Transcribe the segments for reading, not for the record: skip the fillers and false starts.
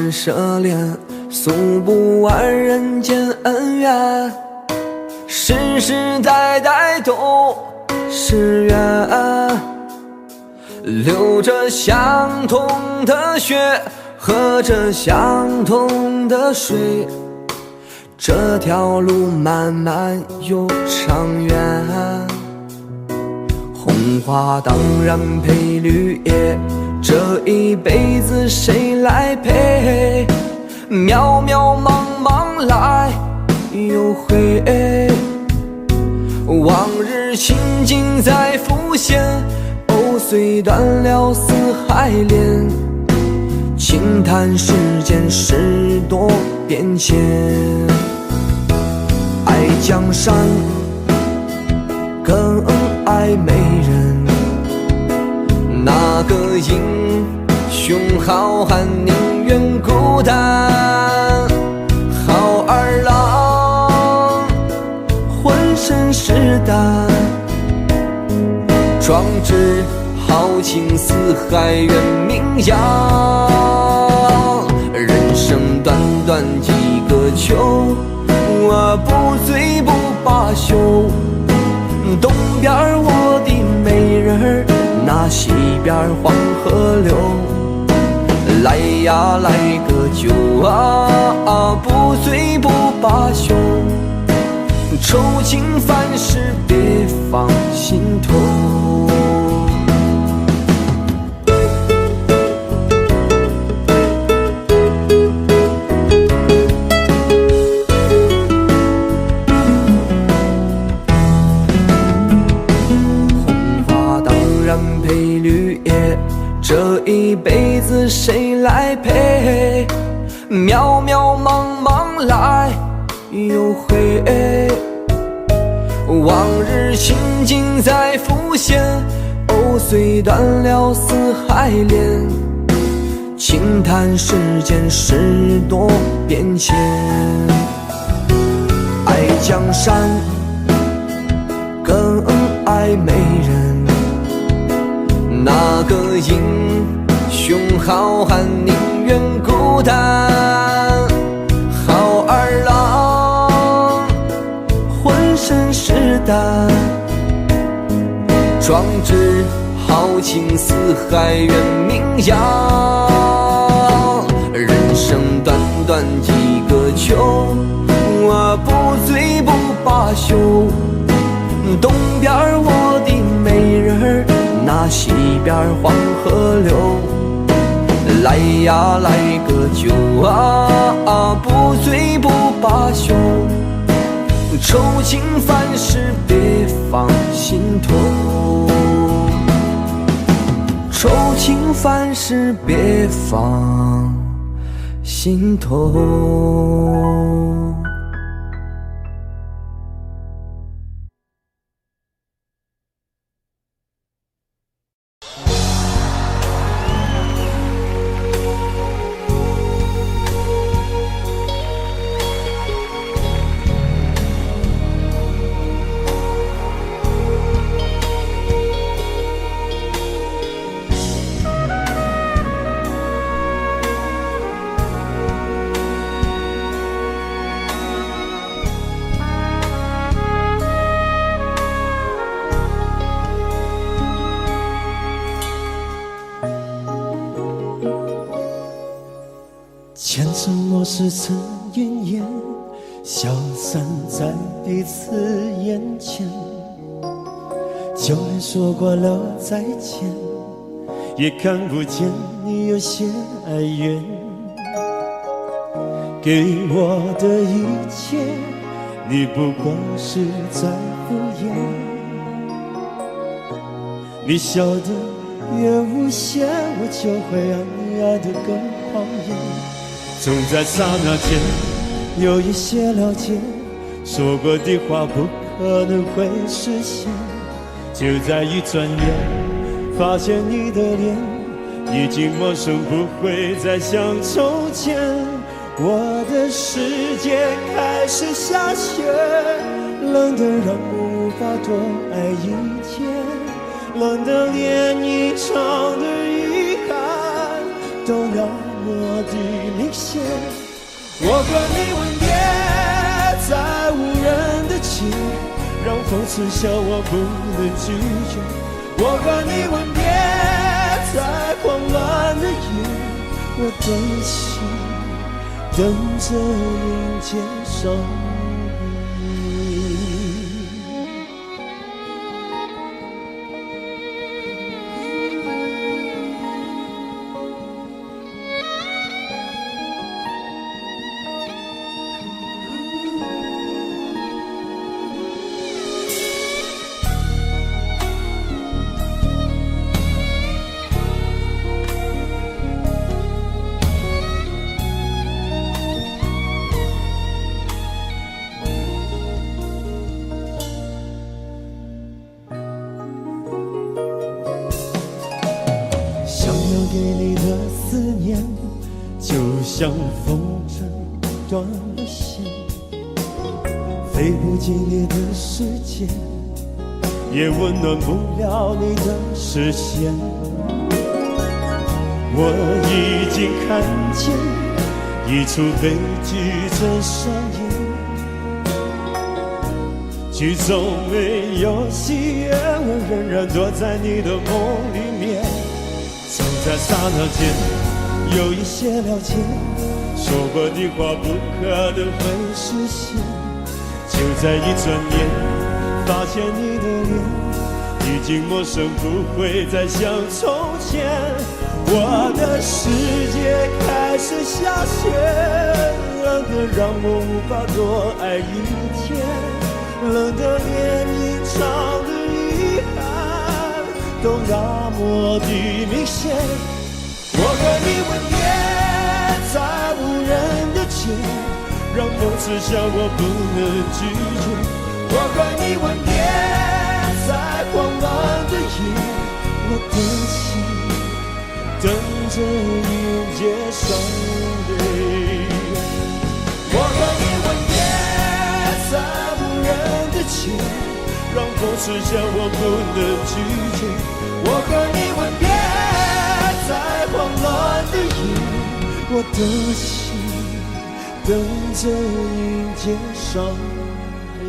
涉恋，诉不完人间恩怨，世世代代都是缘，流着相同的血，喝着相同的水，这条路漫漫又长远。红花当然配绿叶，这一辈子谁来陪？渺渺茫茫来又回，往日情景在浮现，藕虽断了丝还连，轻叹世间事多变迁。爱江山更爱美人，那个英雄好汉宁愿孤单，好儿郎浑身是胆，壮志豪情四海远名扬。人生短短几个秋，我不醉不罢休。东边我的美人儿，那西边黄河流。来呀来个酒啊，不醉不罢休。愁情烦事别放心头。配绿叶，这一辈子谁来陪？渺渺茫茫来又回，往日情景在浮现，藕虽断了丝还连，轻叹世间事多变迁。爱江山更爱美人，那个英雄好汉宁愿孤单，好儿郎浑身是胆，壮志豪情四海远名扬。人生短短几个秋，我不醉不罢休。东边我的美人儿，那西边黄河流。来呀来个酒啊，不醉不罢休。愁情烦事别放心头，愁情烦事别放心头。前尘莫是曾云烟，消散在彼此眼前。就连说过了再见，也看不见你有些哀怨。给我的一切，你不过是在敷衍。你笑得越无邪，我就会让你爱得更狂野。总在刹那间有一些了解，说过的话不可能会实现，就在一转眼，发现你的脸已经陌生，不会再像从前。我的世界开始下雪，冷得让我无法多爱一天，冷得连一场的遗憾都那么的明显。我和你吻别在无人的街，让风痴笑我不能拒绝。我和你吻别在慌乱的夜，我的心等着迎接伤悲。给你的思念，就像风筝断了线，飞不进你的世界，也温暖不了你的视线。我已经看见一出悲剧正上演，剧中没有喜悦，我仍然躲在你的梦里面。总在刹那间有一些了解，说过的话不可能会实现，就在一转眼，发现你的脸已经陌生，不会再像从前。我的世界开始下雪，冷得让我无法多爱一天，冷得连一场的遗憾都那么的明显。我和你吻别在无人的街，让风痴笑我不能拒绝。我和你吻别在慌乱的夜，我的心等着迎接伤悲。我和你吻别在无人的街，让风痴笑我不能拒绝。我和你吻别在慌乱的夜，我的心等着迎接伤悲。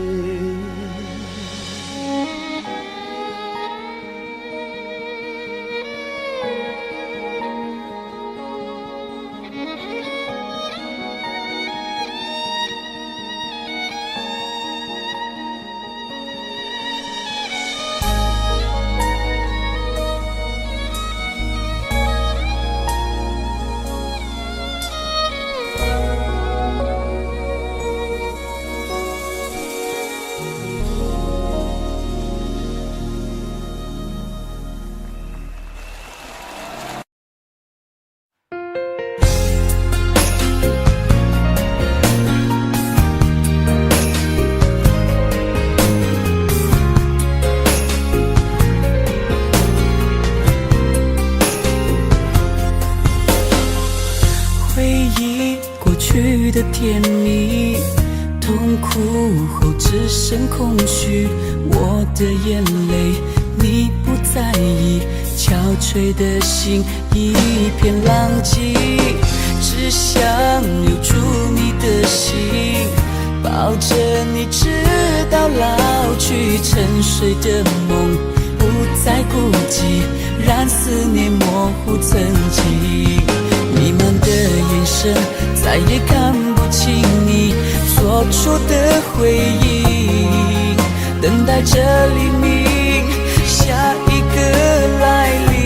的甜蜜，痛苦后只剩空虚。我的眼泪你不在意，憔悴的心一片狼藉。只想留住你的心，抱着你直到老去。沉睡的梦不再孤寂，让思念模糊曾经。弥漫的眼神再也看不清你做出的回应，等待着黎明，下一个来临。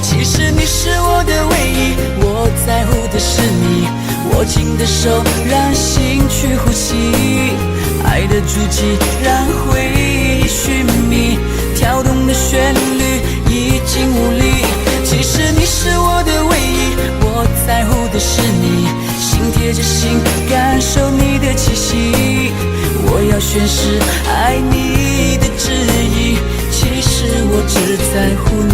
其实你是我的唯一，我在乎的是你，握紧的手让心去呼吸，爱的足迹让回忆寻觅，跳动的旋律已经无力。其实你是我的唯一，我在乎的是你，心贴着心感受你的气息。我要宣誓爱你的旨意，其实我只在乎你。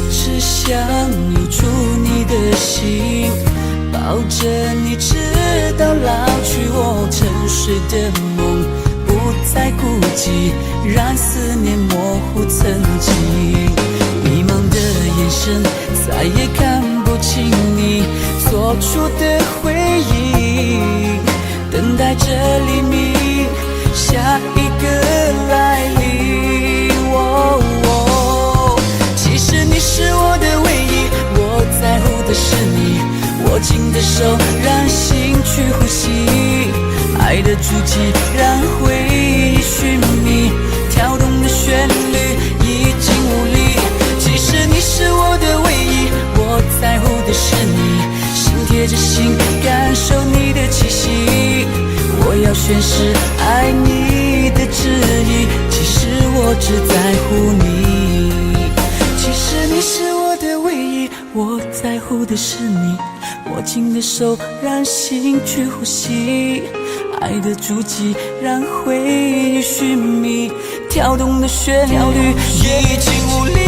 只想留住你的心，抱着你直到老去。我沉睡的梦不再孤寂，让思念模糊曾经。迷茫的眼神再也看不清你做出的回应，等待着黎明，下一个来临。其实你是我的唯一，我在乎的是你，握紧的手让心去呼吸，爱的足迹让回忆寻觅，跳动的旋律已经无力。其实你是我的唯一，我在乎的是你，心贴着心感受你的气息。我要宣誓爱你的旨意，其实我只在乎你。其实你是我的唯一，我在乎的是你，握紧的手让心去呼吸，爱的足迹让回忆寻觅，跳动的旋律已经无力。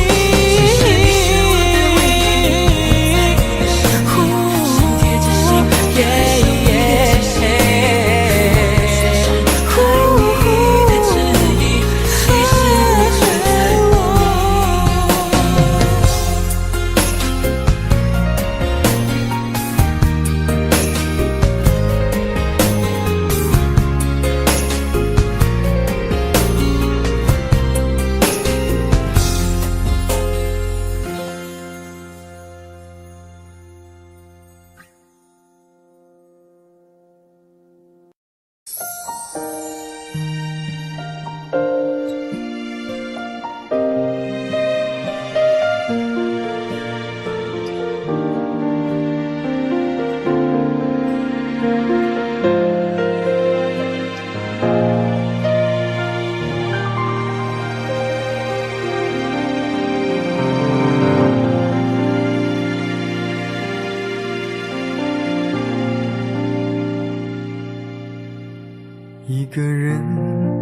一个人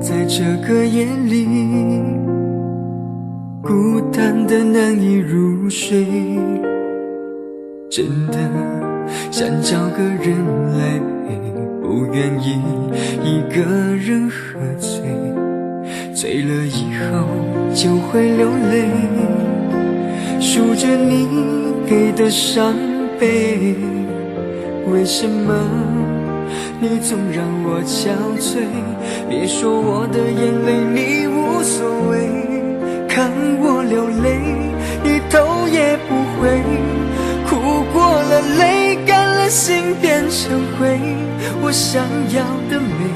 在这个夜里，孤单的难以入睡，真的想找个人来陪，不愿意一个人喝醉，醉了以后就会流泪，数着你给的伤悲，为什么你总让我憔悴？别说我的眼泪你无所谓，看我流泪一头也不回，哭过了泪干了心变成灰，我想要的美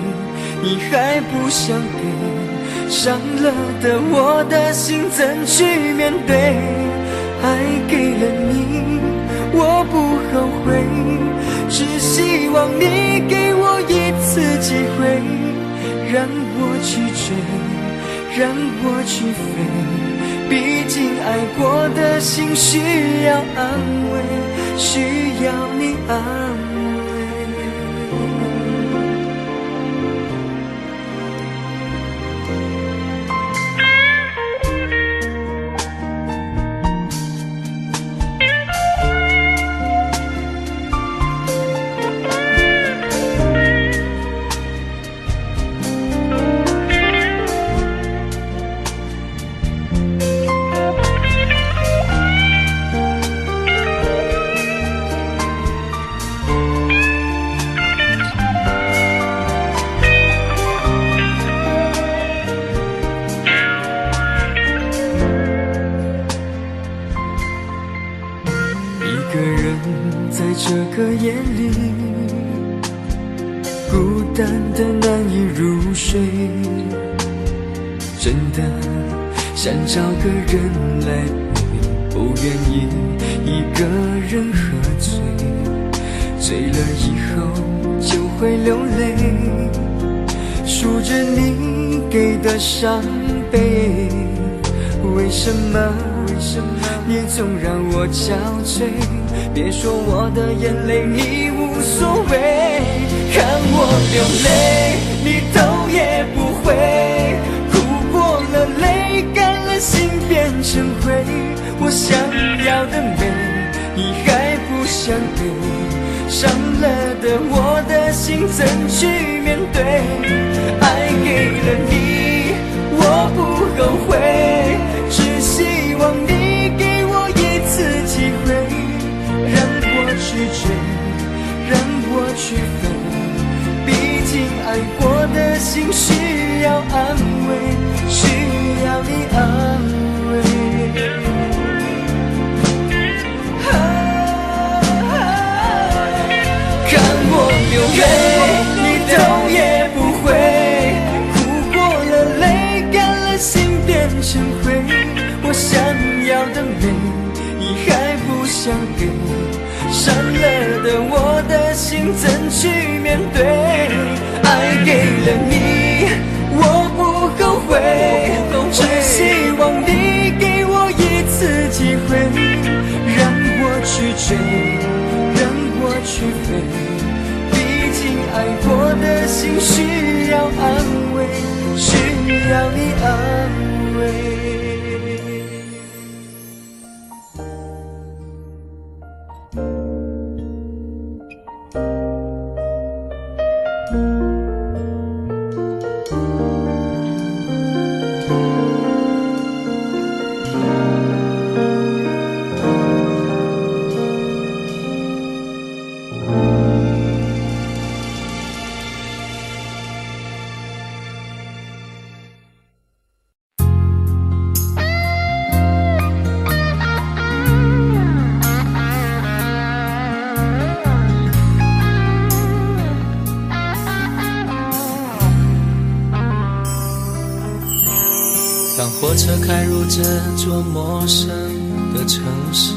你还不想给，伤了的我的心怎去面对？爱给了你我不后悔，只希望你给我一次机会，让我去追，让我去飞，毕竟爱过的心需要安慰，需要你安慰。一个人在这个夜里，孤单的难以入睡，真的想找个人来陪，不不愿意一个人喝醉，醉了以后就会流泪，数着你给的伤悲。为什么你总让我憔悴？别说我的眼泪你无所谓，看我流泪你头也不回，哭过了泪干了心变成灰。我想要的美你还不想给，伤了的我的心怎去面对？爱给了你我不后悔，只希望你给我一次机会，让我去追，让我去飞。毕竟爱过的心需要安慰，需要你安慰。看我流泪你头也不回，哭过了泪干了心变成灰。我想要的美你还不想给，伤了的我的心怎去面对？爱给了你我不后悔，只希望你给我一次机会，让我去追，让我去飞。毕竟爱过的心需要安慰，需要你安慰。当火车开入这座陌生的城市，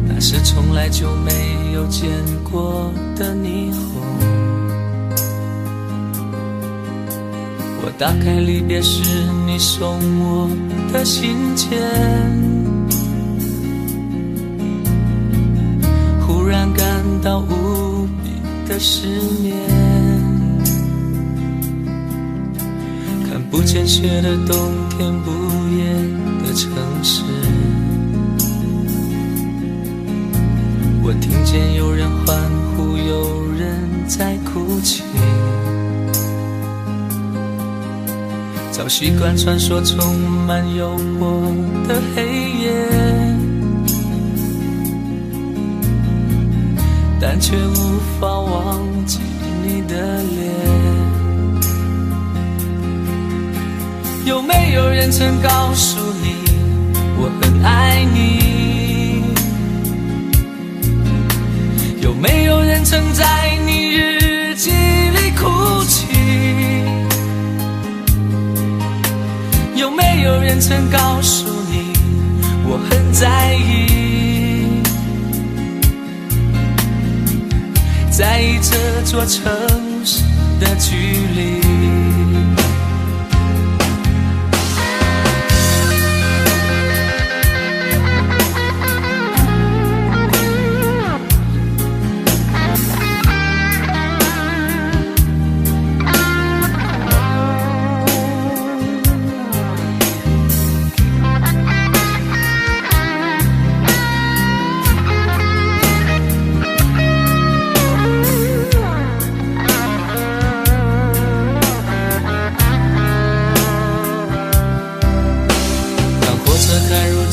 那是从来就没有见过的霓虹。我打开离别时你送我的信笺，忽然感到无比的失眠。看不见雪的冬天，不夜的城市，我听见有人欢呼，有人在哭泣。早习惯传说充满诱惑的黑夜，但却无法忘记你的脸。有没有人曾告诉你我很爱你？有没有人曾在你日记里哭泣？有没有人曾告诉你我很在意？在意这座城市的距离。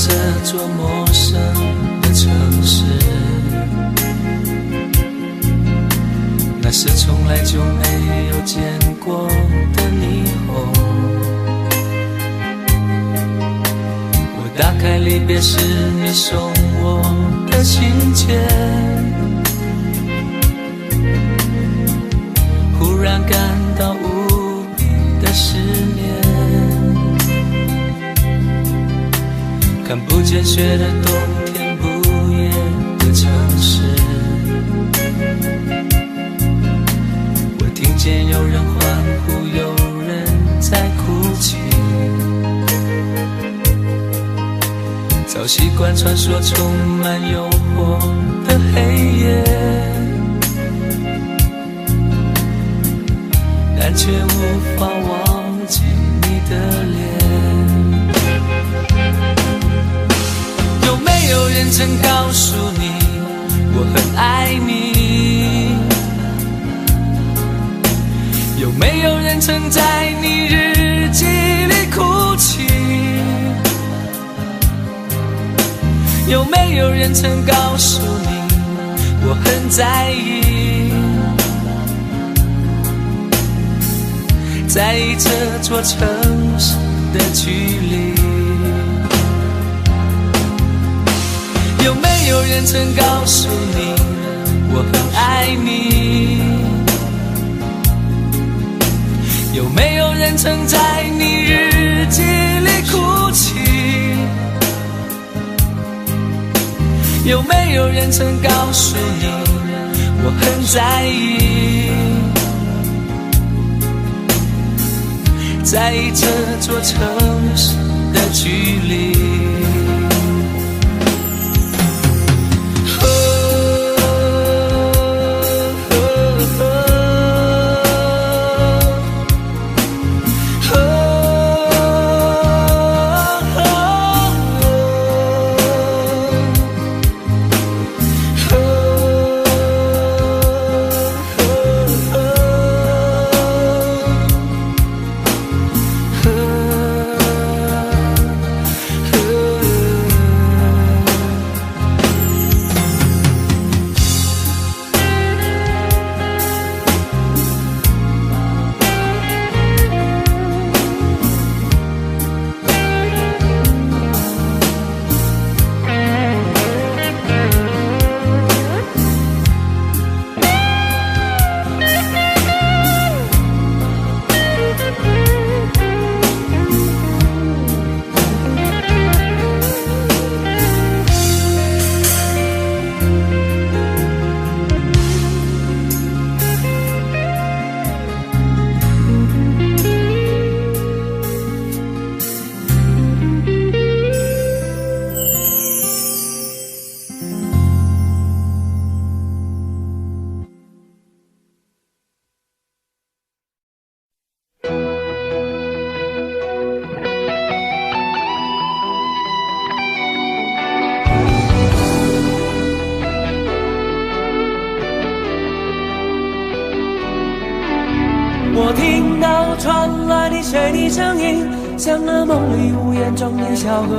这座陌生的城市，那是从来就没有见过的霓虹。我打开离别时你送我的信笺，忽然感到无比的失眠。看不见雪的冬天，不夜的城市。我听见有人欢呼，有人在哭泣。早习惯传说充满诱惑的黑夜，但却无法忘记你的脸。有没有人曾告诉你我很爱你？有没有人曾在你日记里哭泣？有没有人曾告诉你我很在意？在意这座城市的距离。有没有人曾告诉你我很爱你？有没有人曾在你日记里哭泣？有没有人曾告诉你我很在意？在意这座城市的距离。我听到传来的谁的声音，像那梦里无言中的小河。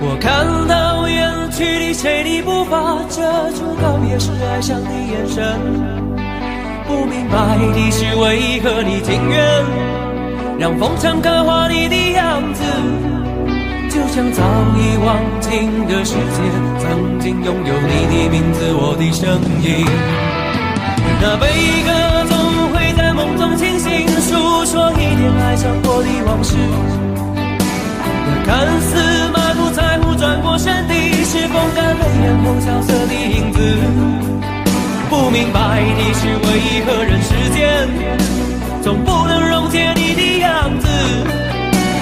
我看到远去的谁的步伐，遮住告别时哀伤的眼神。不明白的是为何你情愿让风尘刻画你的样子，就像早已忘情的世界，曾经拥有你的名字，我的声音。那悲歌总会在梦中清醒，诉说一点爱上过的往事。那看似满不在乎转过身的，是风干泪眼后萧瑟的影子。不明白的是为何人世间总不能溶解你的样子，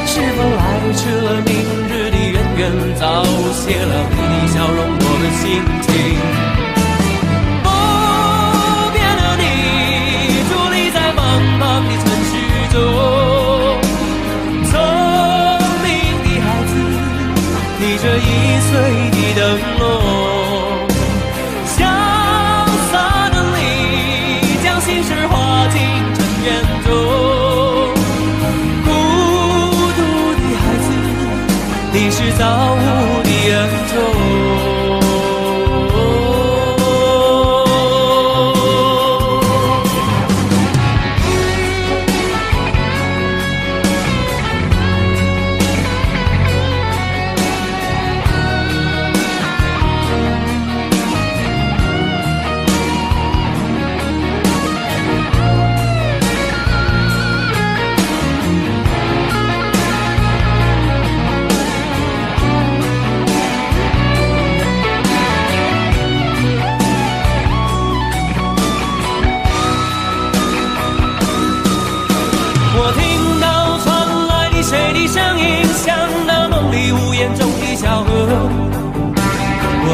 是否来迟了明日的渊源，早谢了你的笑容我的心情。茫的城市中，聪明的孩子提着易碎的灯笼，潇洒的你将心事化进尘缘中。孤独的孩子，你是造物的恩宠。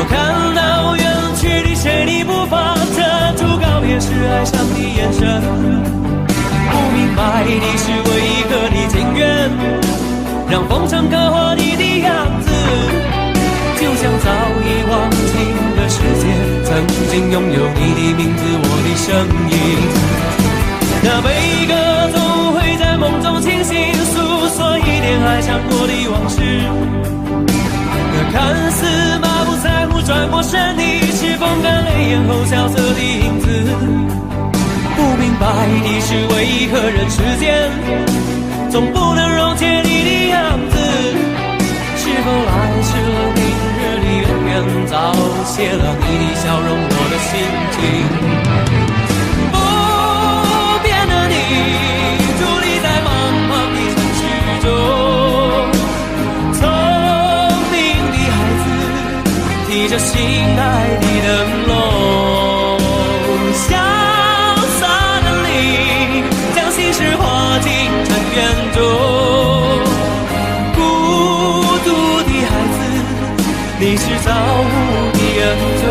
我看到远去的谁，你不发遮住告别时哀伤的眼神，不明白的是为何你情愿让风尘刻画你的样子，就像早已忘情的世界曾经拥有你的名字，我的声音。那悲歌总会在梦中清醒，诉说一点爱伤过的往事。那看似满不在乎转过身的，是风干泪眼后萧瑟的影子。不明白的是为何人世间总不能溶解你的样子，是否来迟了明日的远远，早谢了你的笑容，我的心情。不变的你，伫立在茫茫的城市中，聪明的孩子提着心爱的灯笼，潇洒的你将心事化进尘缘中，孤独的孩子你是造物的恩宠。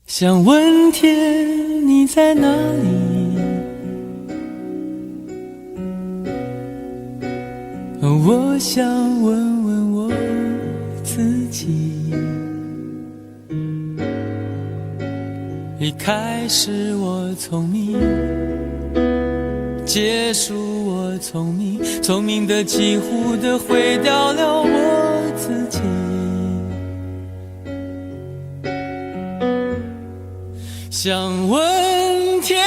想问天你在哪里，我想问问我自己。一开始我聪明，结束我聪明，聪明的几乎的毁掉了我自己。想问天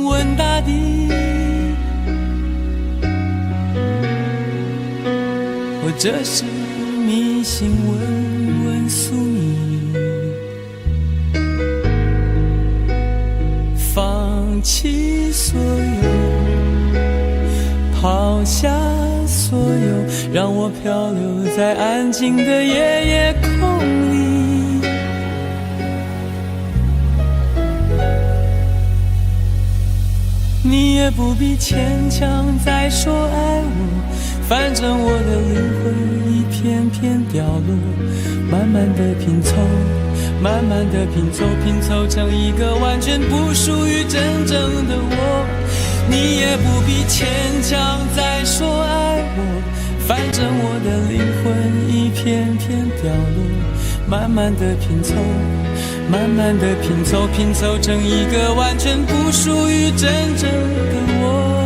问大地，或者是迷信问问宿命，放弃所有，抛下所有，让我漂流在安静的夜夜空里。你也不必牵强再说爱我，反正我的灵魂一片片掉落，慢慢的拼凑，慢慢的拼凑，拼凑成一个完全不属于真正的我。你也不必牵强再说爱我，反正我的灵魂一片片掉落，慢慢的拼凑，慢慢的拼凑，拼凑成一个完全不属于真正的我。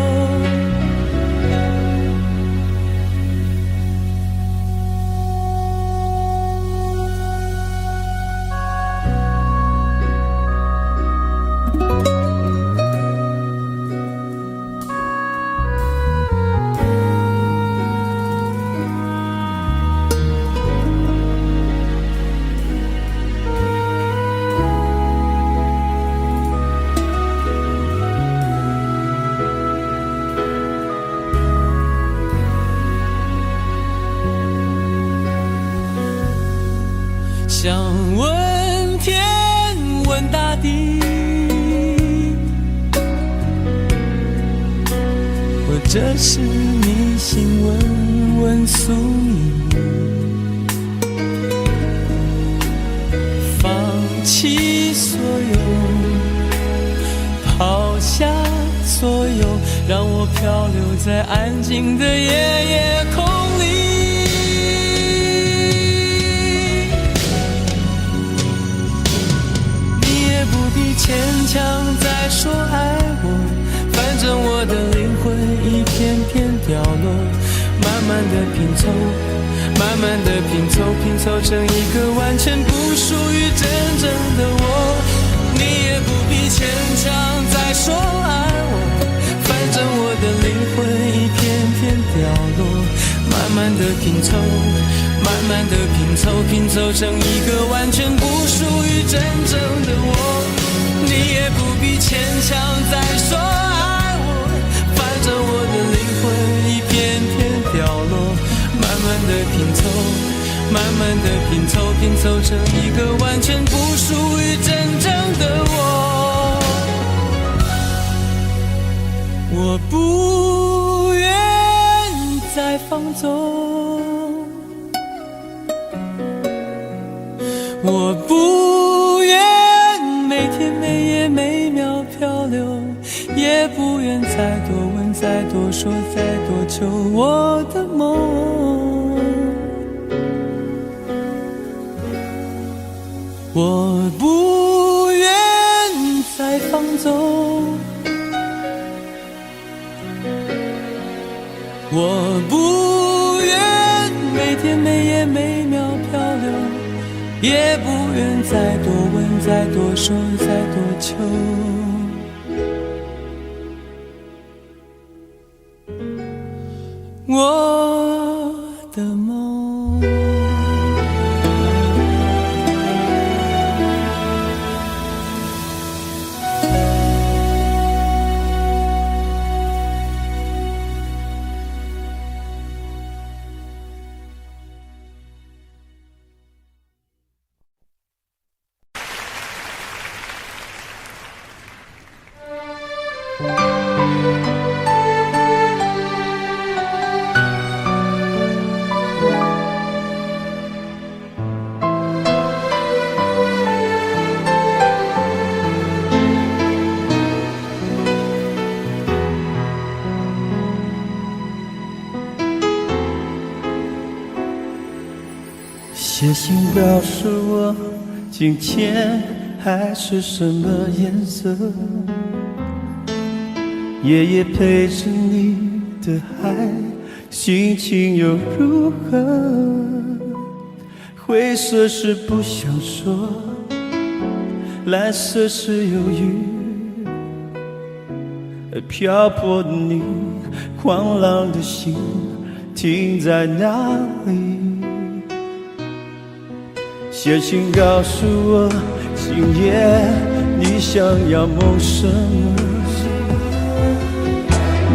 想问天问大地，或者是迷信问问宿命，放弃所有，抛下所有，让我漂流在安静的夜夜空里。牵强再说爱我，反正我的灵魂一片片掉落，慢慢的拼凑，慢慢的拼凑，拼凑成一个完全不属于真正的我。你也不必牵强再说爱我，反正我的灵魂一片片掉落。慢慢的拼凑，慢慢的拼凑，拼凑成一个完全不属于真正的我。你也不必牵强再说爱我，反正我的灵魂一片片掉落。慢慢的拼凑，慢慢的拼凑，拼凑成一个完全不属于真正的我。我不愿再放纵，我不愿每天每夜每秒漂流，也不愿再多问再多说再多求我的梦。我不愿再放纵，我不愿每天每夜每秒漂流，也不愿再多问再多说再多求我的梦。写信表示我今天还是什么颜色，夜夜陪着你的海，心情又如何？灰色是不想说，蓝色是犹豫，漂泊的你，狂浪的心停在哪里？写信告诉我，今夜你想要梦什么？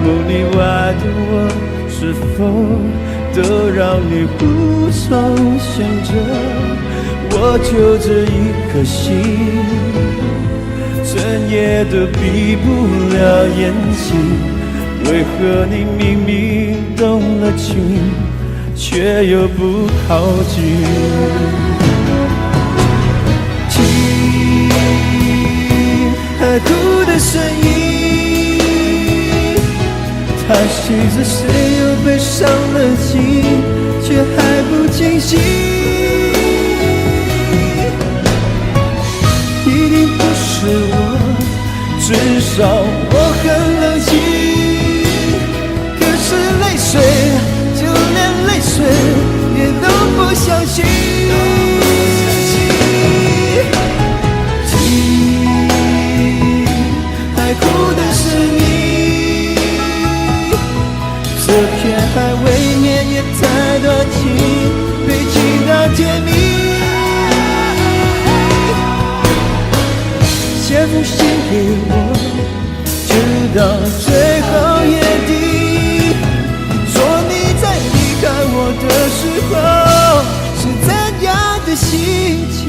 梦里外的我，是否都让你无从选择？我就这一颗心，整夜都闭不了眼睛。为何你明明动了情，却又不靠近？海哭的声音，它许着谁又被伤了心，却还不清醒。一定不是我，至少我很冷静。可是泪水，就连泪水也都不相信。海哭的是你，这片海未免也太短情，被情到甜蜜。写封信给我，直到最后月底，说你在离开我的时候是怎样的心情。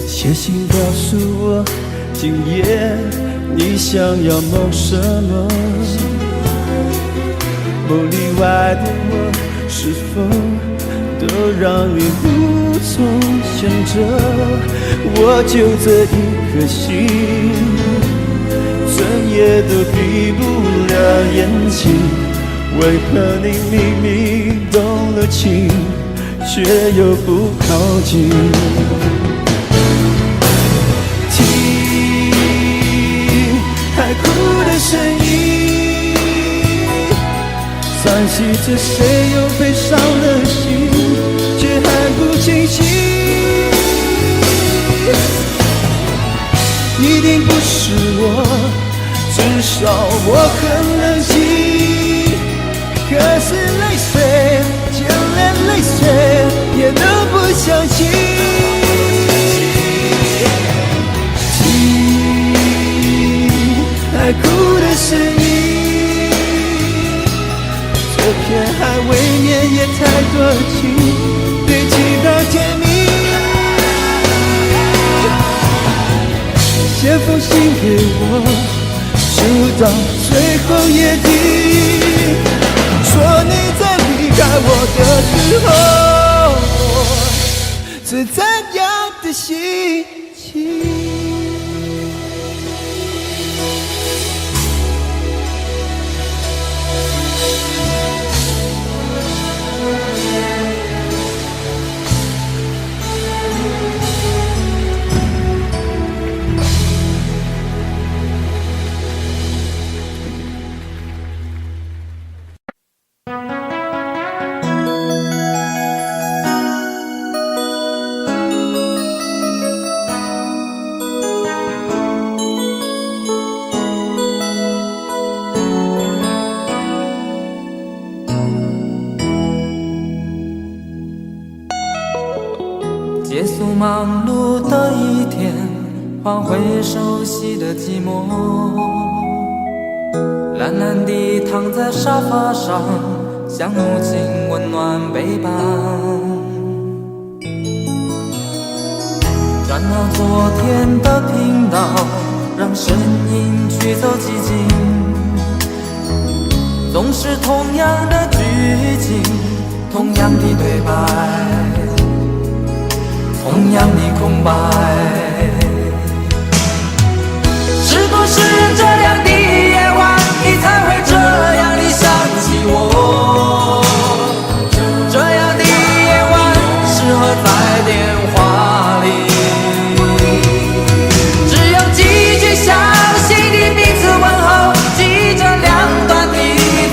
写信告诉我，今夜你想要梦什么？梦里外的我，是否都让你无从选择？我就这一颗心，整夜都闭不了眼睛。为何你明明动了情，却又不靠近？听海哭的声音，算计着谁又被伤了心，却还不清醒。一定不是我，至少我很冷静。可是泪水，就连泪水也都不相信。听海哭的声音，这片海未免也太多情，堆积到天明。写封信给我，直到最后夜底。说你在离开我的时候是怎样的心情？结束忙碌的一天，换回熟悉的寂寞，懒懒地躺在沙发上，像母亲温暖背叛。转到昨天的频道，让声音驱走寂静，总是同样的剧情，同样的对白，同样的空白。是不是这样的夜晚，你才会这样地想起我？这样的夜晚适合在电话里，只有几句详细的彼此问候，记着两端的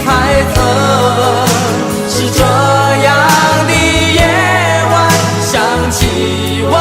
猜测。是这样的夜晚想起我。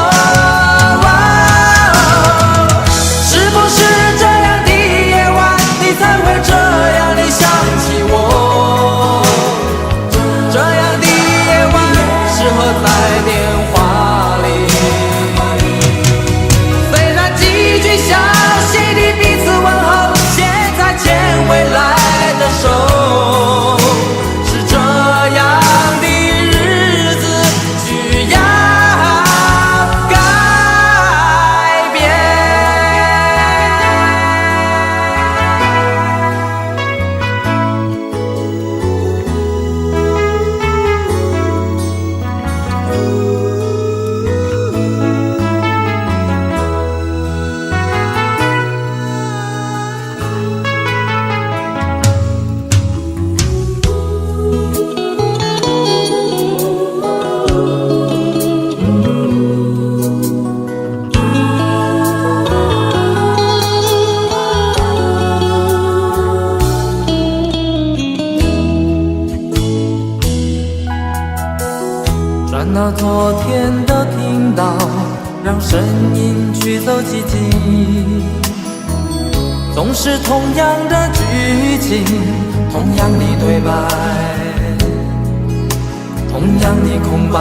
转到昨天的频道，让声音驱走寂静，总是同样的剧情，同样的对白，同样的空白。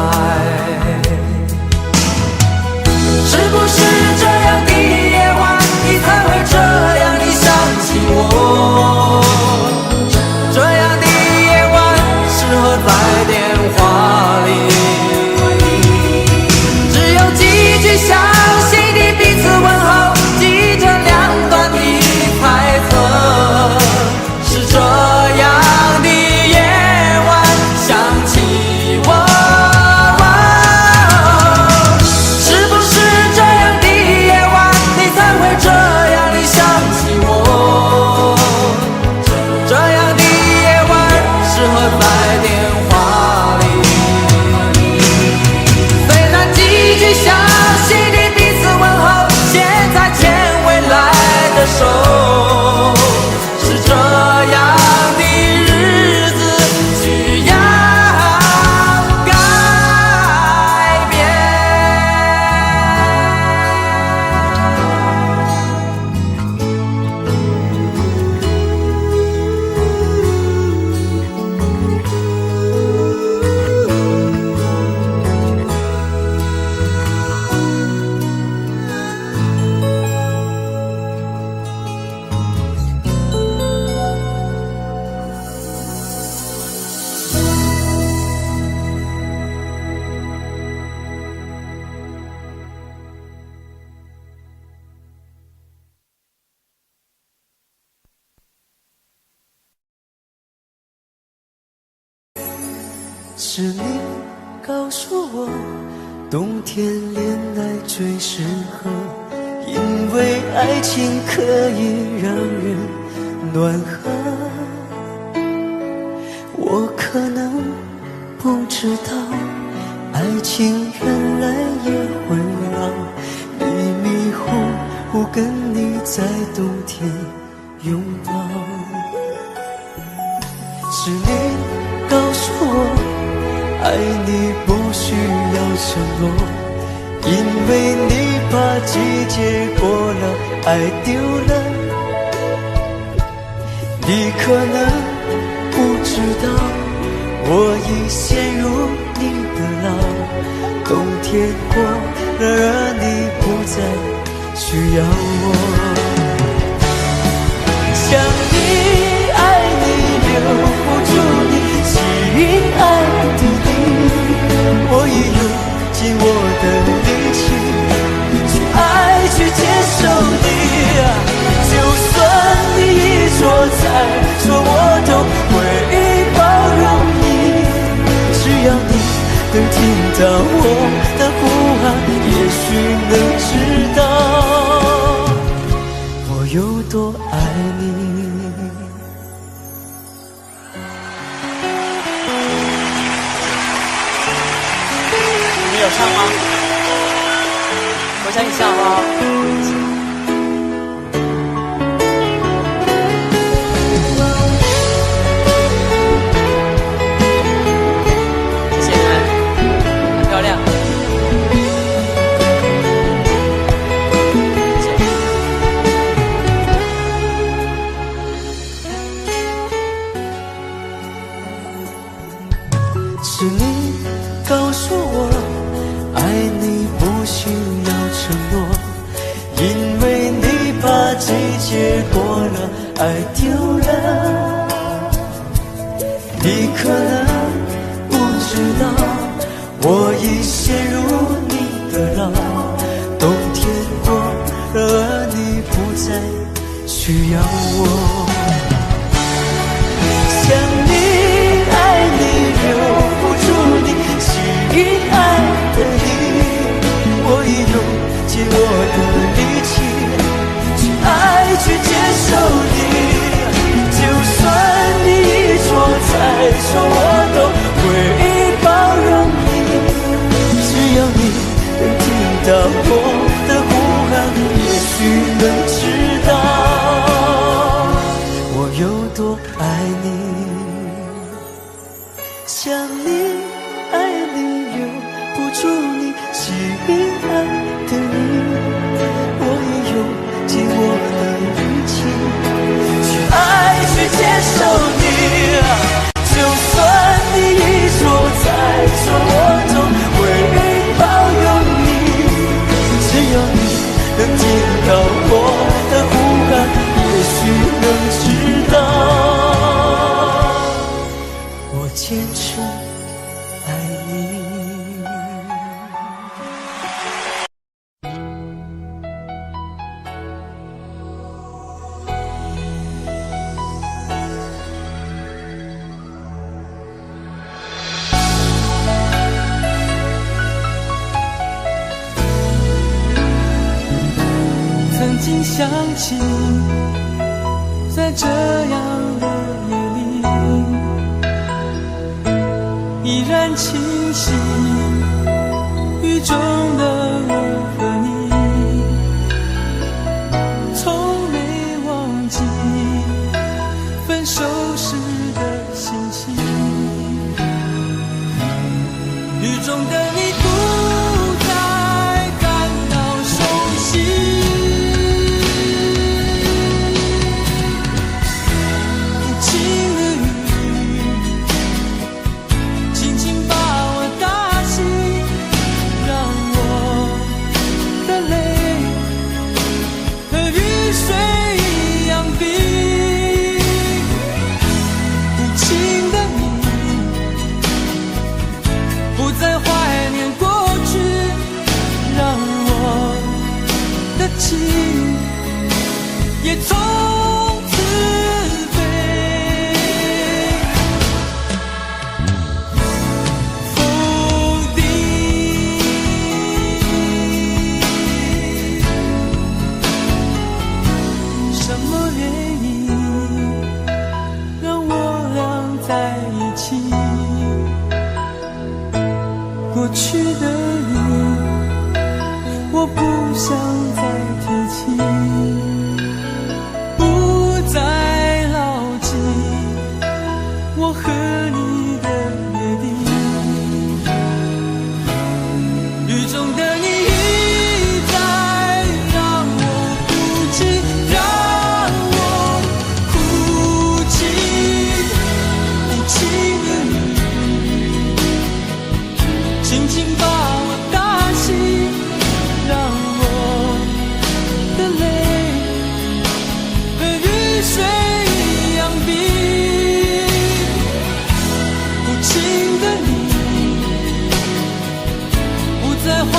是不是这样的夜晚，你才会这样地想起我？这样的夜晚适合在电话里，详细的彼此问候，记着两端的猜测。是这样的夜晚想起我。是你告诉我，冬天恋爱最适合，因为爱情可以让人暖和。我可能不知道，爱情原来也会老，迷迷糊糊跟你在冬天拥抱。是你告诉我，爱你不需要承诺，因为你怕季节过了，爱丢了。你可能不知道，我已陷入你的牢，冬天过了，而你不再需要我。想你爱你留不住你，亲爱的你，我已用尽我的力气去爱去接受你。就算你一错再错，我都会包容你。只要你能听到我的呼喊，也许能知道我有多爱你。你有唱吗？我想一下好不好？是你告诉我，爱你不需要承诺，因为你怕季节过了，爱丢了。你可能不知道，我已陷入你的牢，冬天过了，而你不再需要我。想你爱你留不住你，亲爱的你，我已用尽我的力气去爱去接受你。就算你一错再错，我都会包容你。只要你能听到我的呼喊，也许能知道我有多爱你。想你爱你留不住你，亲爱的你，我已用尽我的力气去爱去接受你。就算你一错再错，我都会包容你。只要你能听到我的呼喊，也许能知道我坚持爱你。曾经想起，在这样的夜里，依然清晰雨中的我和你，从没忘记分手时的心情。雨中的你不再感到熟悉，不再怀念过去的路，我不想再提起，不再牢记我和你的约定。雨中的你一再让我哭泣，让我哭泣，无情的你轻轻把我打醒，让我的泪和雨水一样冰。无情的你不再怀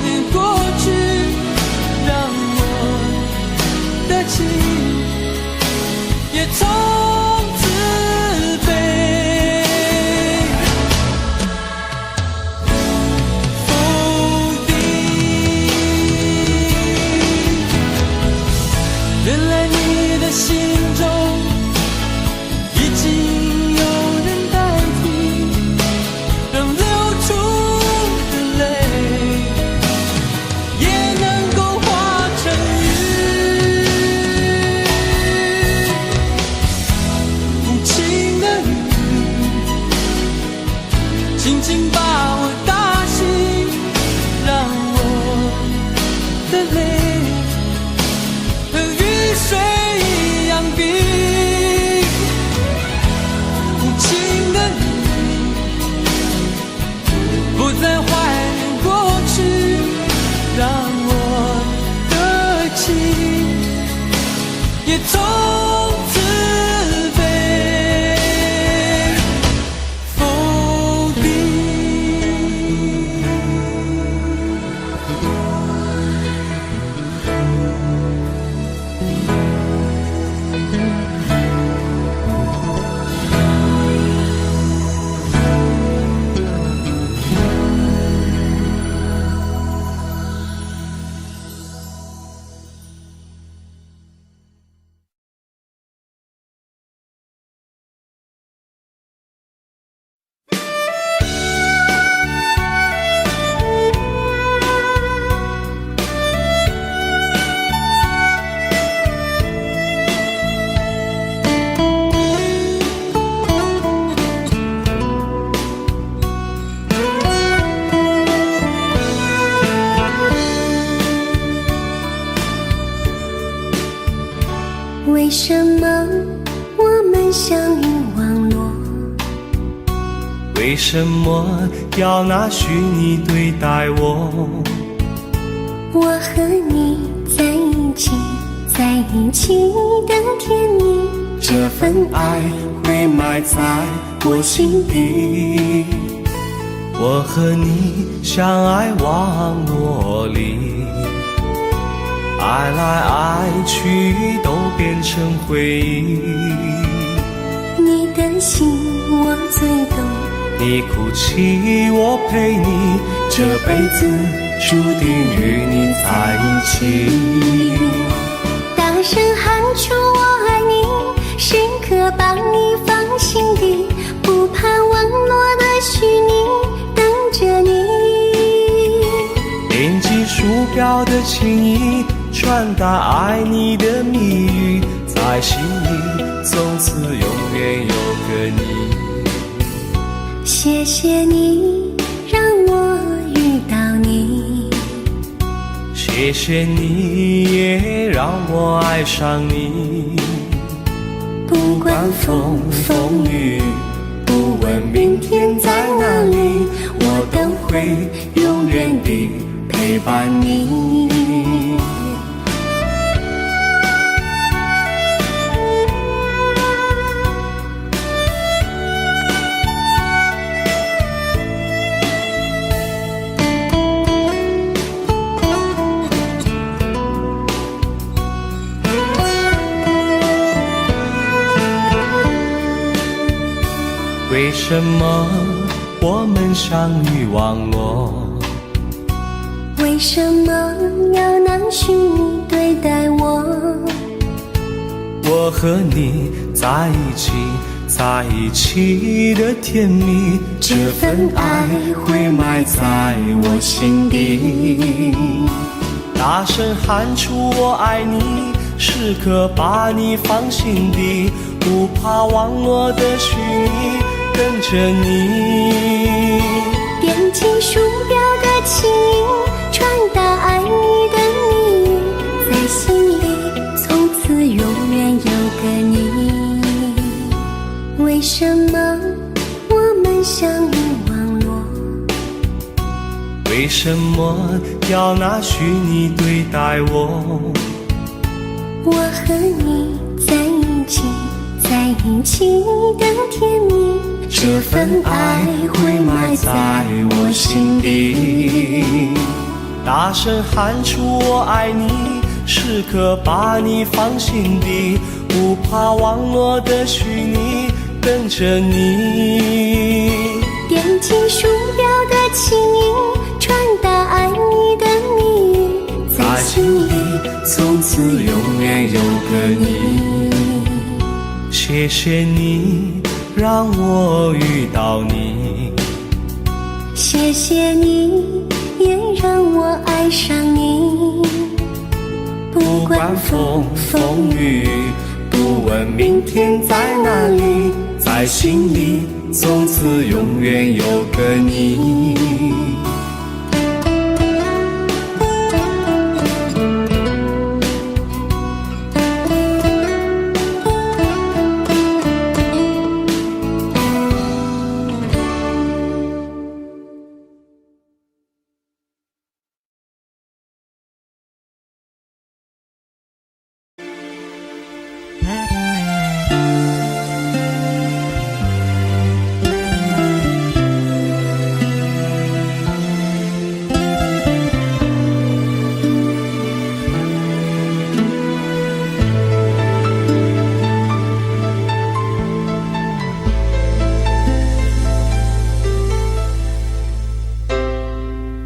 念过去，让我的情也从此被否定。原来你的心中已经有人代替，让流出的泪也能够化成雨。无情的雨轻轻把我打醒，让我的泪和雨水一样冰。无情的你不再怀念过去，让我的情也从此被否定。为什么我们相遇网络？为什么要拿虚拟对待我？我和你在一起，在一起的甜蜜，这份爱会埋在我心底。我和你相爱网络里，爱来爱去都变成回忆。你的心我最懂，你哭泣我陪你，这辈子注定与你在一起。大声喊出我爱你，时刻把你放心底，不怕网络的虚拟，等着你。点击鼠标的情意，传达爱你的密语，在心里从此永远有个你。谢谢你让我遇到你，谢谢你也让我爱上你。不管风风雨，不问明天在哪里，我都会永远地陪伴你。为什么我们相遇网络？为什么要拿虚拟对待我？我和你在一起，在一起的甜蜜，这份爱会埋在我心底。大声喊出我爱你，时刻把你放心底，不怕网络的虚拟，跟着你。点击鼠标的轻音，传达爱你的谜语，在心里从此永远有个你。为什么我们相遇网络？为什么要拿虚拟对待我？我和你在一起，在一起的甜蜜，这份爱会埋在我心底。大声喊出我爱你，时刻把你放心底，不怕网络的虚拟，跟着你。点击鼠标的轻音，传达爱你的谜语，在心里从此永远有个你。谢谢你让我遇到你，谢谢你也让我爱上你。不管风风雨雨，不问明天在哪里，在心里从此永远有个你。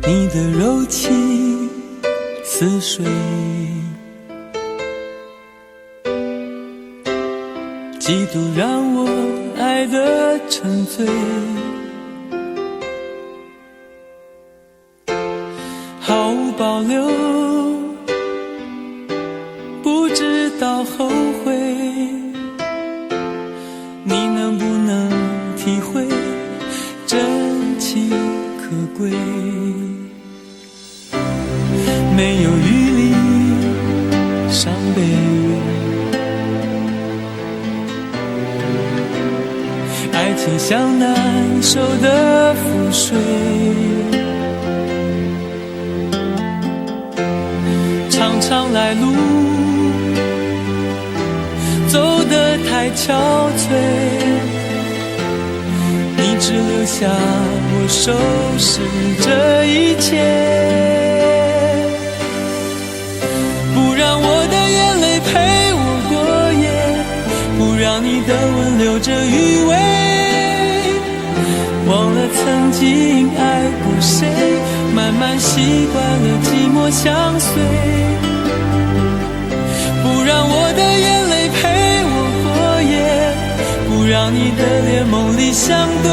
你的柔情似水，嫉妒让我爱得沉醉，毫无保留，不知道后悔。你能不能体会真情可贵？没有余力伤悲，爱情像难收的覆水，常常来路走得太憔悴，你只留下我收拾这一切。不让我的眼泪陪我过夜，不让你的吻留着余味，忘了曾经爱过谁，慢慢习惯了寂寞相随。不让我的眼泪陪我过夜，不让你的脸梦里相对，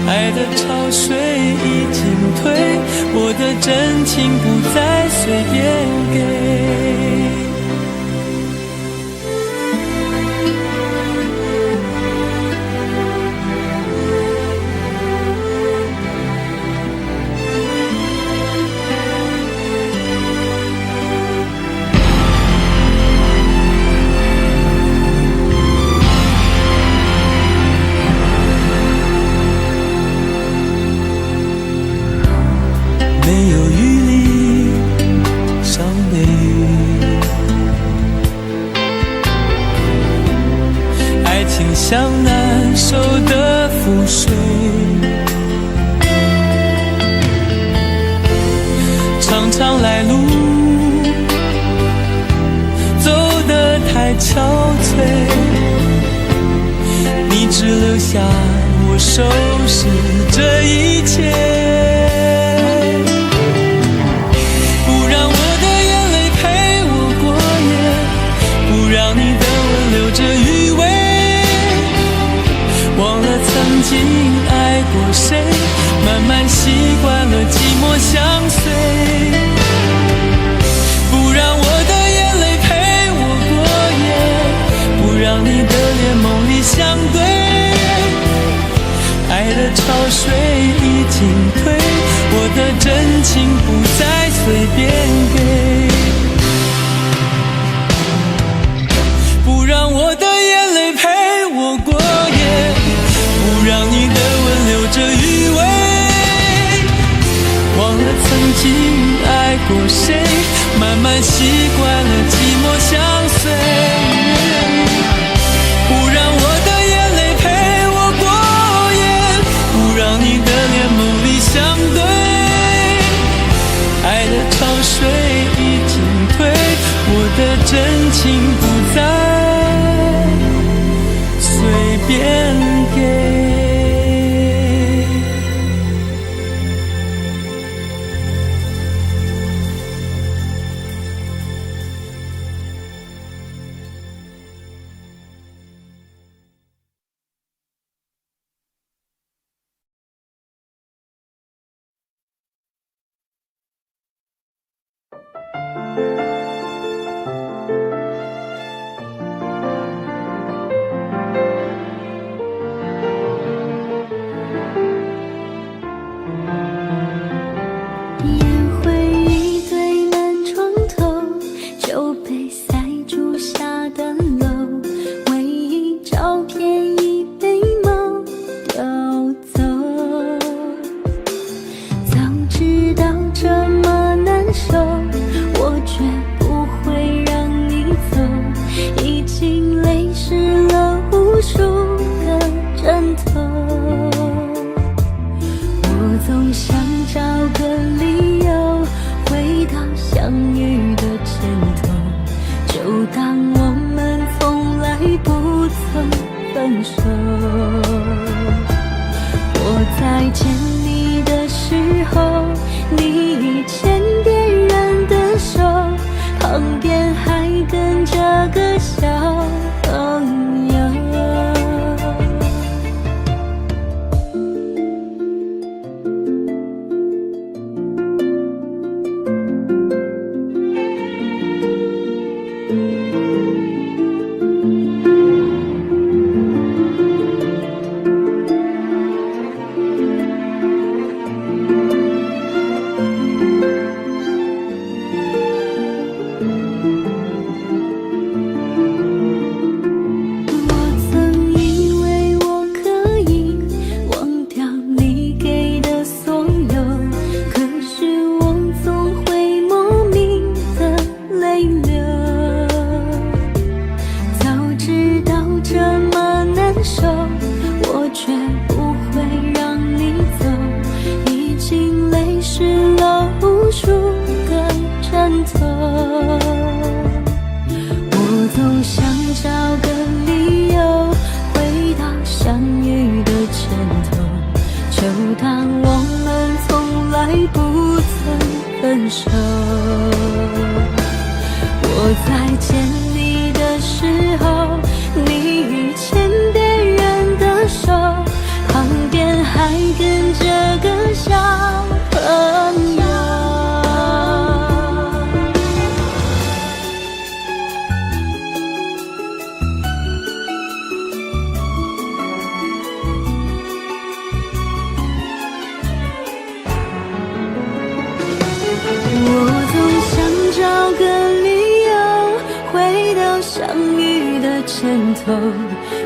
爱的潮水已经退，我的真情不再随便给。没有余力伤悲，爱情像难收的覆水，常常来路走得太憔悴，你只留下我收拾这一切。让你的吻留着余味，习惯了寂寞相随，不让我的眼泪陪我过夜，不让你的脸梦里相对，爱的潮水已经退，我的真情不再随便给，不让我的眼泪陪我过夜，不让你的吻留着余味，忘了曾经爱过谁，慢慢习惯了寂寞相随，不让我的眼泪陪我过夜，不让你的脸梦里相对，爱的潮水已经退，我的真情不再随便给。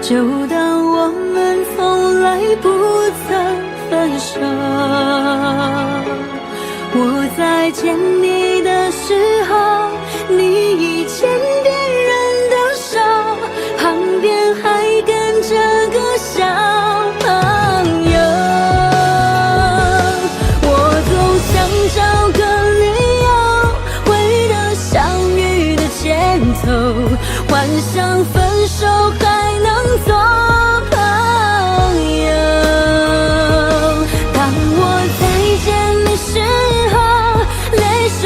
就当我们从来不曾分手。我在见你的时候，你已牵别人的手，旁边还跟着个小朋友。我总想找个理由，回到相遇的前头，幻想分手还能做朋友。当我再见你时候，泪水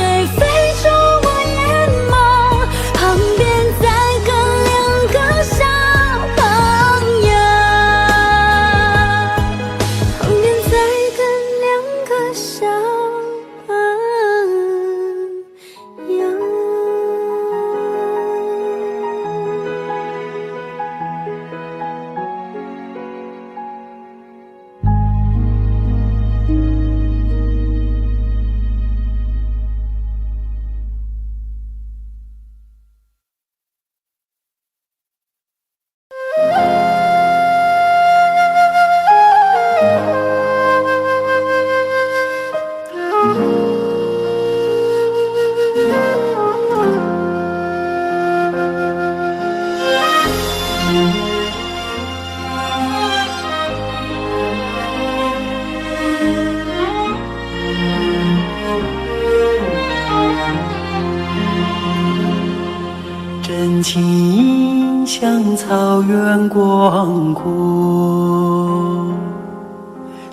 真情像草原广阔，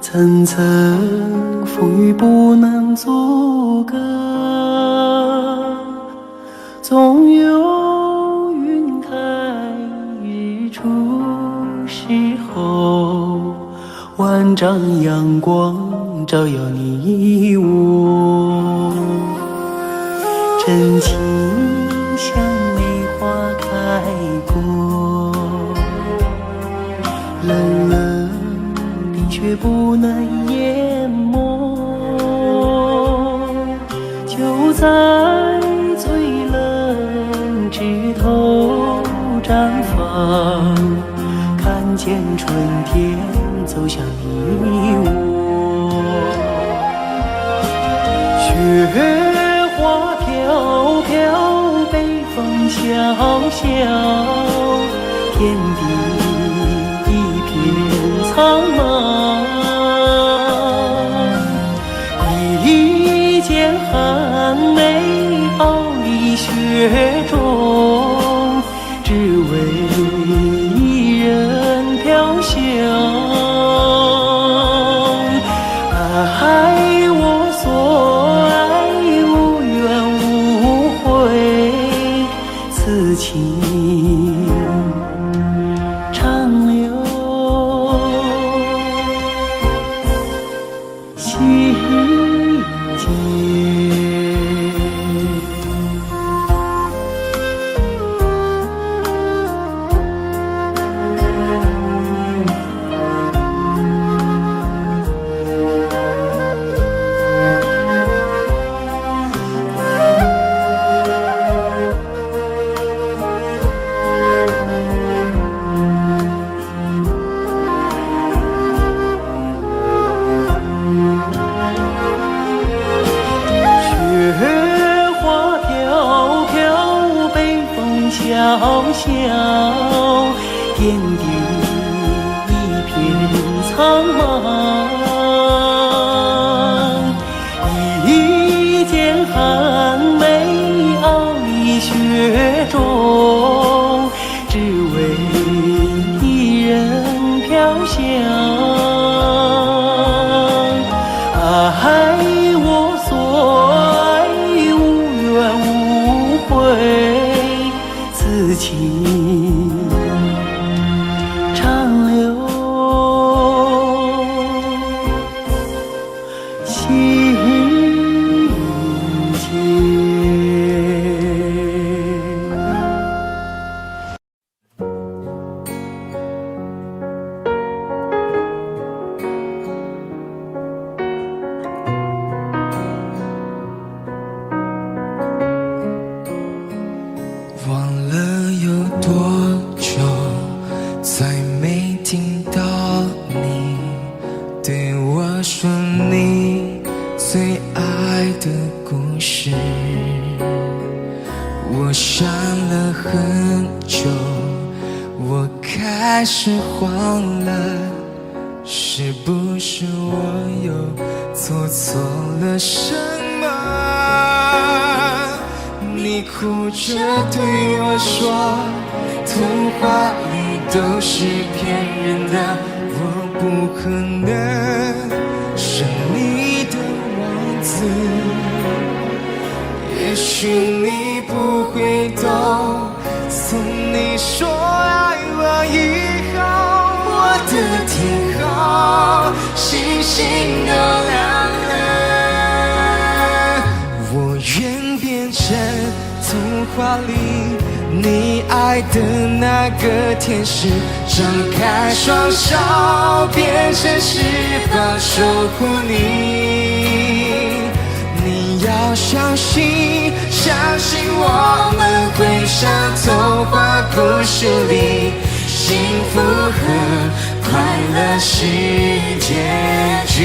层层风雨不能阻隔，总有云开日出时候，万丈阳光照耀你我。真情像梅花开过，冷冷冰雪不能淹没，就在最冷枝头绽放，看见春天走向你我。雪花飘飘，北风萧萧，天地一片苍茫。一剪寒梅傲立雪中，只为一人飘香。爱我所爱，无怨无悔，此情长留心间。雪花飘飘，北风萧萧，天地一片苍茫。一剪寒梅傲立雪中，只为一人飘香。爱我所爱，无怨无悔，此情长留心间。忘了有多久，再没听到你对我说你最爱的故事。我想了很久，我开始慌了，是不是我又做错了什么？你哭着对我说，童话里都是骗人的，我不可能是你的王子。也许你不会懂，从你说爱我以后，我的天空星星都亮了。我愿变成童话里你爱的那个天使，张开双手，变成翅膀守护你。你要相信，相信我们会像童话故事里，幸福和快乐是结局。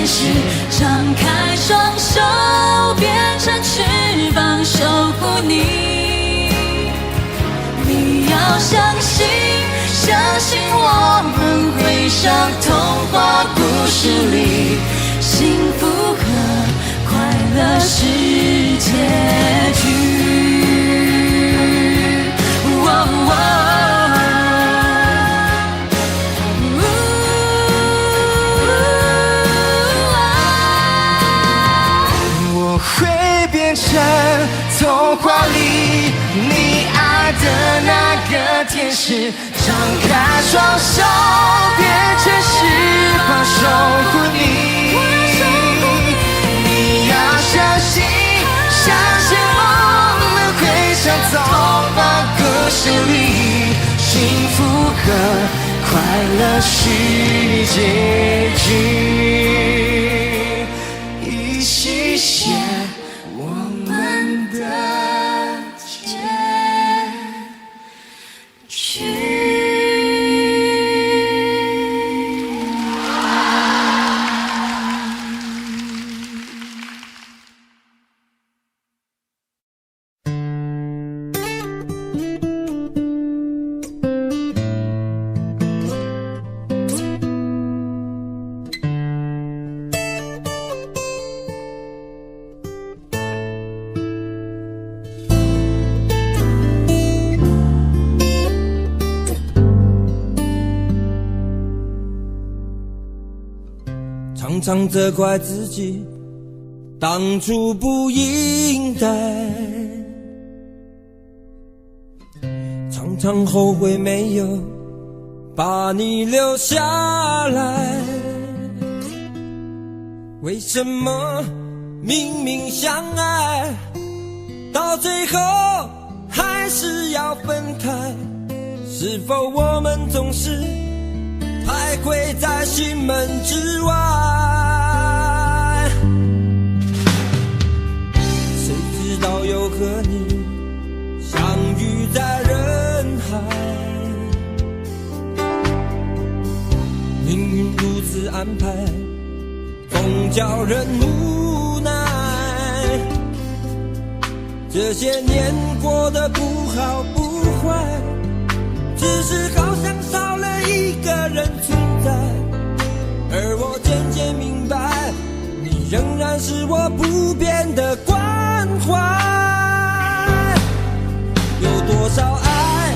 天使，张开双手变成翅膀守护你。你要相信，相信我们会像童话故事里，幸福和快乐是结局。我会变成童话里你爱的那个天使，张开双手变成翅膀守护你。你要相信，相信我们会像童话故事里，幸福和快乐是结局，一起写我们的结局。常常责怪自己当初不应该，常常后悔没有把你留下来。为什么明明相爱，到最后还是要分开？是否我们总是徘徊在心门之外？谁知道又和你相遇在人海，命运如此安排，总叫人无奈。这些年过得不好不坏，只是好像少了一个人存在，而我渐渐明白，你仍然是我不变的关怀。有多少爱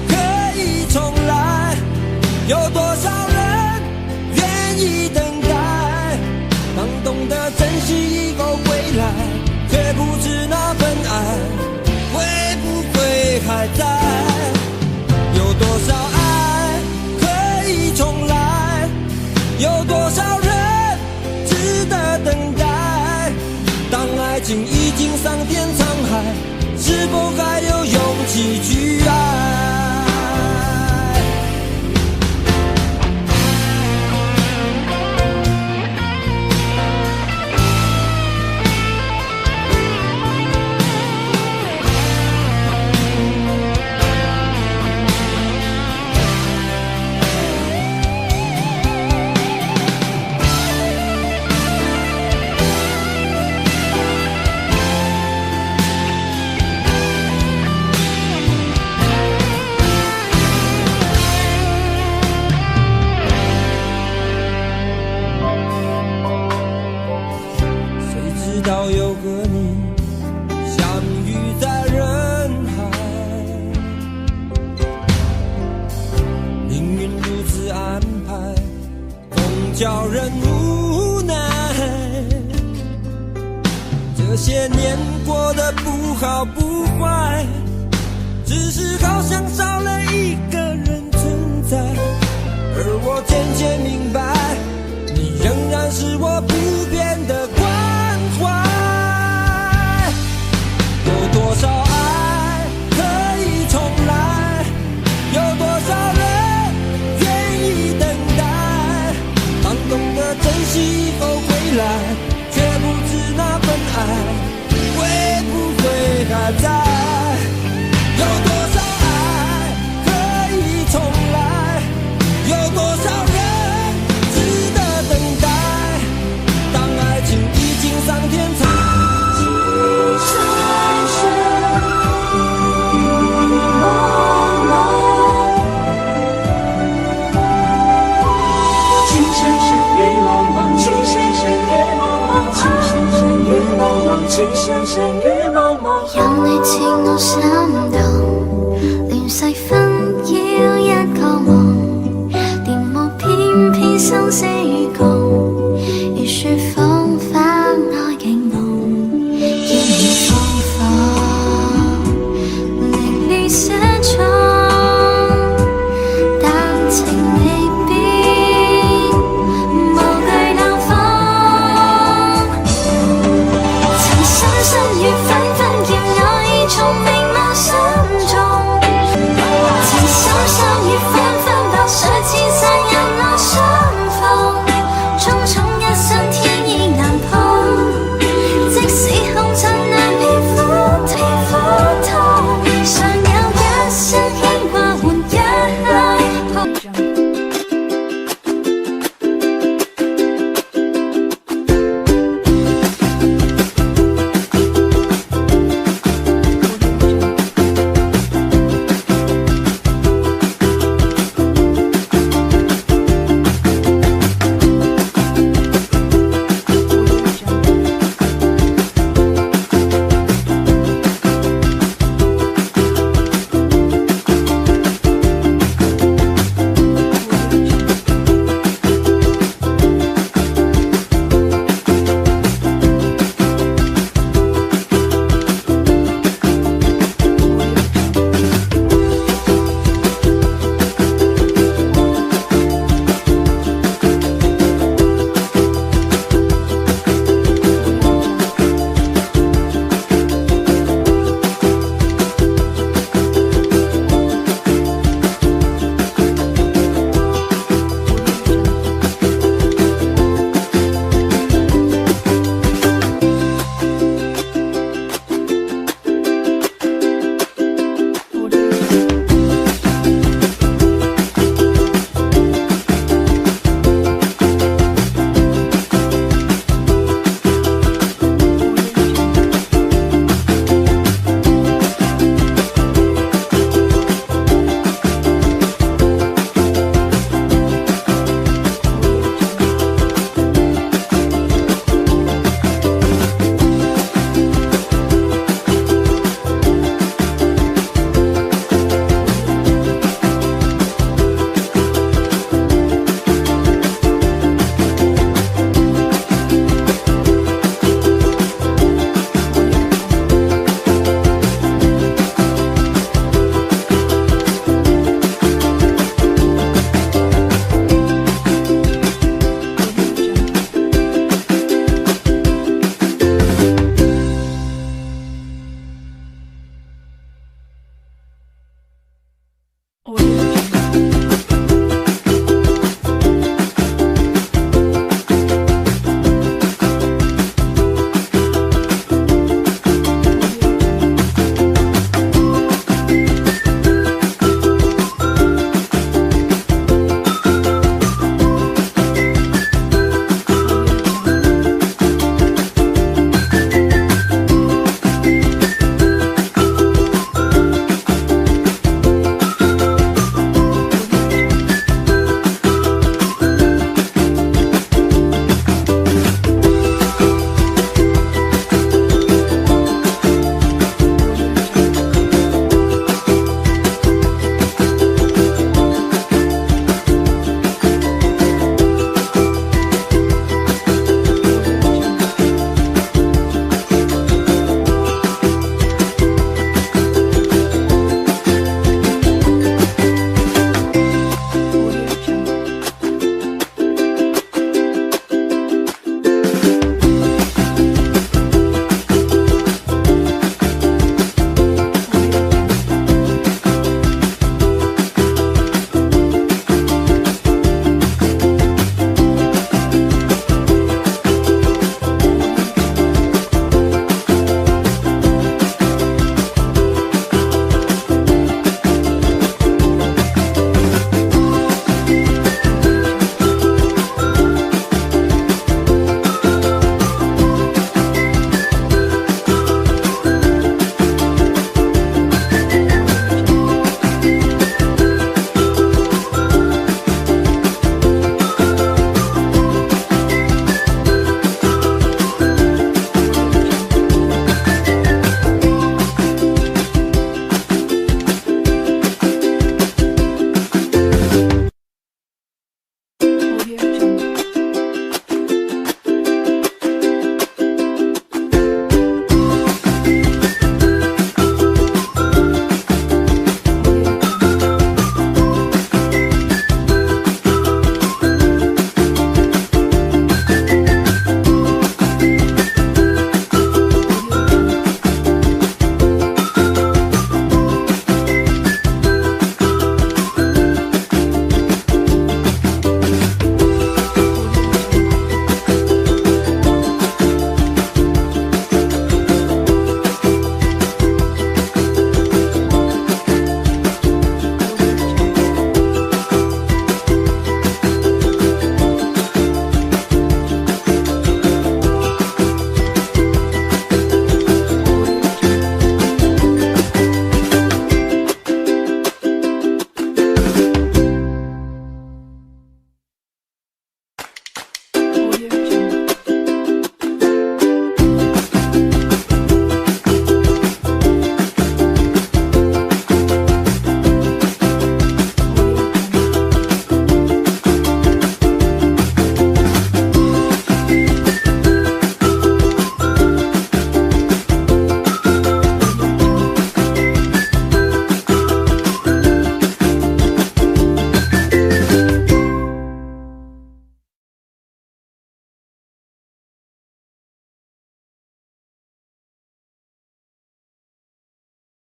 可以重来，有多少人愿意等待，当懂得珍惜以后回来，却不知那份爱会不会还在。有多少爱可以重来，有多少人值得等待，当爱情已经桑田沧海，是否还有勇气去爱？又和你相遇在人海，命运如此安排，总叫人无奈。这些年过得不好不坏，只是好像少了一个人存在，而我渐渐明白，你仍然是我不变的关怀。有多少爱可以重来，有多少人愿意等待，当懂得珍惜以后回来，却不知那份爱会不会还在。有多少爱可以重来，有多少人值得等待，情深深雨蒙蒙，让你情浓相投。